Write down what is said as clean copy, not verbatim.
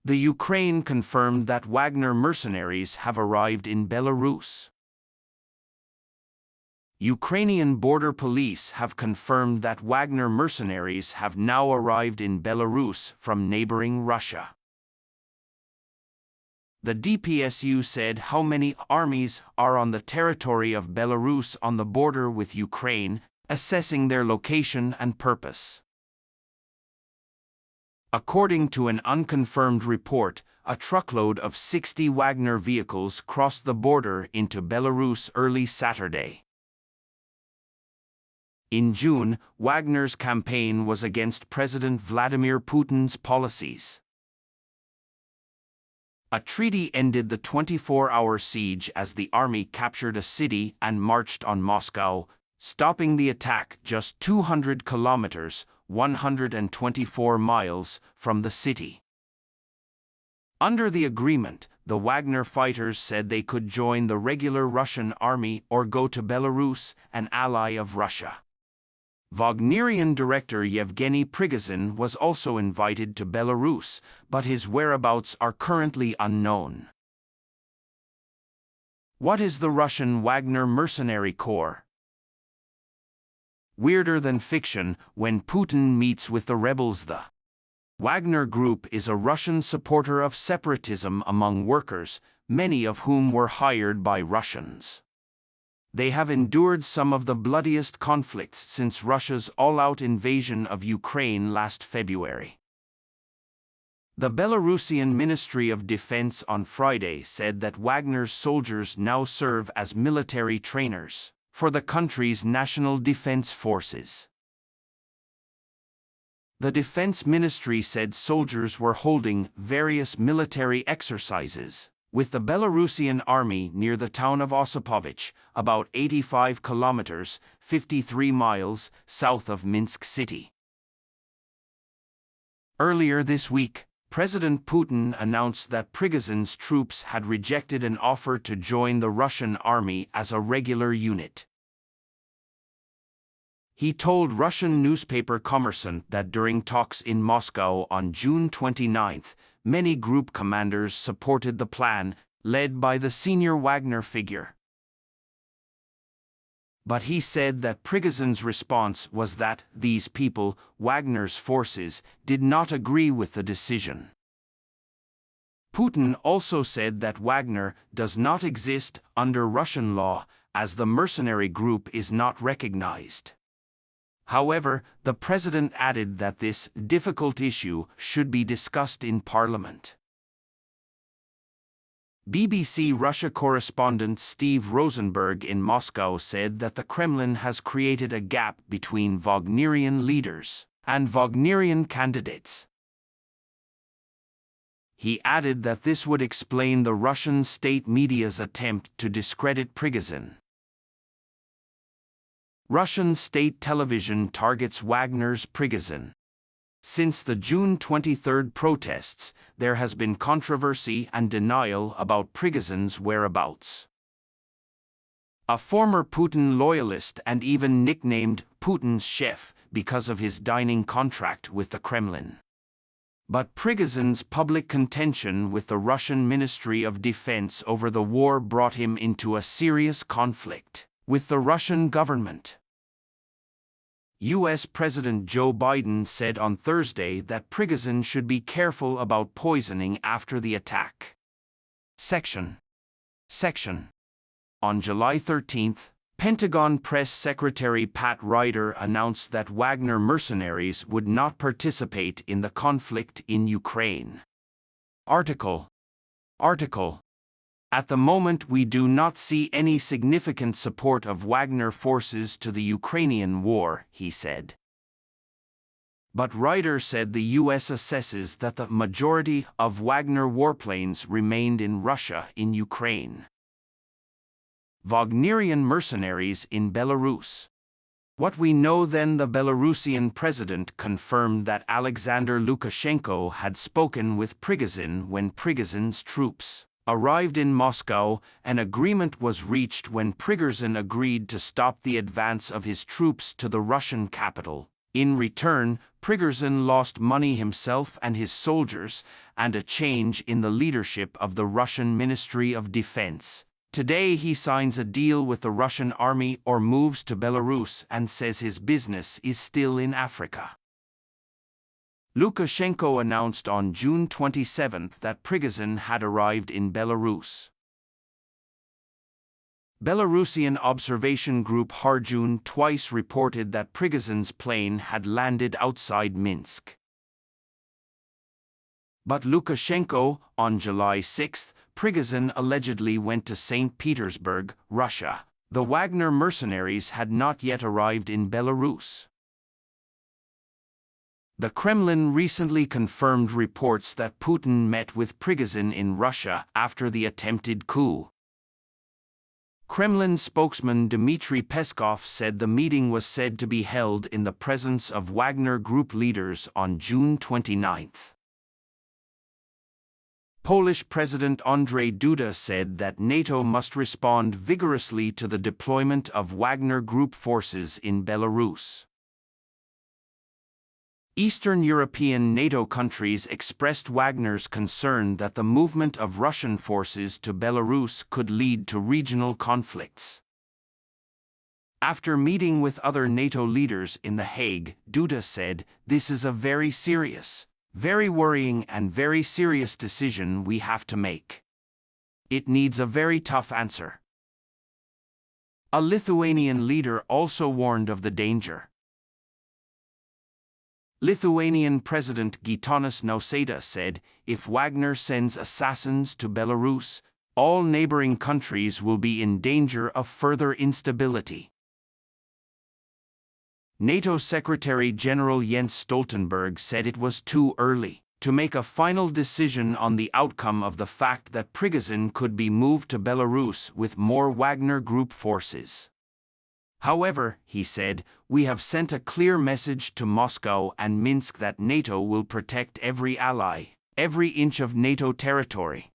The Ukraine confirmed that Wagner mercenaries have arrived in Belarus. Ukrainian border police have confirmed that Wagner mercenaries have now arrived in Belarus from neighboring Russia. The DPSU said how many armies are on the territory of Belarus on the border with Ukraine, assessing their location and purpose. According to an unconfirmed report, a truckload of 60 Wagner vehicles crossed the border into Belarus early Saturday. In June, Wagner's campaign was against President Vladimir Putin's policies. A treaty ended the 24-hour siege as the army captured a city and marched on Moscow, stopping the attack just 200 kilometers, 124 miles, from the city. Under the agreement, the Wagner fighters said they could join the regular Russian army or go to Belarus, an ally of Russia. Wagnerian director Yevgeny Prigozhin was also invited to Belarus, but his whereabouts are currently unknown. What is the Russian Wagner Mercenary Corps? Weirder than fiction, when Putin meets with the rebels. The Wagner Group is a Russian supporter of separatism among workers, many of whom were hired by Russians. They have endured some of the bloodiest conflicts since Russia's all-out invasion of Ukraine last February. The Belarusian Ministry of Defense on Friday said that Wagner's soldiers now serve as military trainers for the country's national defense forces. The Defense Ministry said soldiers were holding various military exercises with the Belarusian army near the town of Osipovich, about 85 kilometers, 53 miles, south of Minsk city. Earlier this week, President Putin announced that Prigozhin's troops had rejected an offer to join the Russian army as a regular unit. He told Russian newspaper Kommersant that during talks in Moscow on June 29, many group commanders supported the plan, led by the senior Wagner figure. But he said that Prigozhin's response was that these people, Wagner's forces, did not agree with the decision. Putin also said that Wagner does not exist under Russian law, as the mercenary group is not recognized. However, the president added that this difficult issue should be discussed in parliament. BBC Russia correspondent Steve Rosenberg in Moscow said that the Kremlin has created a gap between Wagnerian leaders and Wagnerian candidates. He added that this would explain the Russian state media's attempt to discredit Prigozhin. Russian state television targets Wagner's Prigozhin. Since the June 23 protests, there has been controversy and denial about Prigozhin's whereabouts. A former Putin loyalist and even nicknamed Putin's chef because of his dining contract with the Kremlin. But Prigozhin's public contention with the Russian Ministry of Defense over the war brought him into a serious conflict with the Russian government. U.S. President Joe Biden said on Thursday that Prigozhin should be careful about poisoning after the attack. Section. On July 13, Pentagon Press Secretary Pat Ryder announced that Wagner mercenaries would not participate in the conflict in Ukraine. Article. At the moment we do not see any significant support of Wagner forces to the Ukrainian war, he said. But Ryder said the U.S. assesses that the majority of Wagner warplanes remained in Russia in Ukraine. Wagnerian mercenaries in Belarus. What we know then: the Belarusian president confirmed that Alexander Lukashenko had spoken with Prigozhin when Prigozhin's troops arrived in Moscow. An agreement was reached when Prigozhin agreed to stop the advance of his troops to the Russian capital, In return, Prigozhin lost money himself and his soldiers, and a change in the leadership of the Russian Ministry of Defense. Today he signs a deal with the Russian army or moves to Belarus and says his business is still in Africa. Lukashenko announced on June 27 that Prigozhin had arrived in Belarus. Belarusian observation group Harjun twice reported that Prigozhin's plane had landed outside Minsk. But Lukashenko, on July 6, Prigozhin allegedly went to St. Petersburg, Russia. The Wagner mercenaries had not yet arrived in Belarus. The Kremlin recently confirmed reports that Putin met with Prigozhin in Russia after the attempted coup. Kremlin spokesman Dmitry Peskov said the meeting was said to be held in the presence of Wagner Group leaders on June 29. Polish President Andrzej Duda said that NATO must respond vigorously to the deployment of Wagner Group forces in Belarus. Eastern European NATO countries expressed Wagner's concern that the movement of Russian forces to Belarus could lead to regional conflicts. After meeting with other NATO leaders in The Hague, Duda said, "This is a very serious, very worrying and very serious decision we have to make. It needs a very tough answer." A Lithuanian leader also warned of the danger. Lithuanian President Gitanas Nausėda said, "If Wagner sends assassins to Belarus, all neighboring countries will be in danger of further instability." NATO Secretary General Jens Stoltenberg said it was too early to make a final decision on the outcome of the fact that Prigozhin could be moved to Belarus with more Wagner Group forces. However, he said, "We have sent a clear message to Moscow and Minsk that NATO will protect every ally, every inch of NATO territory."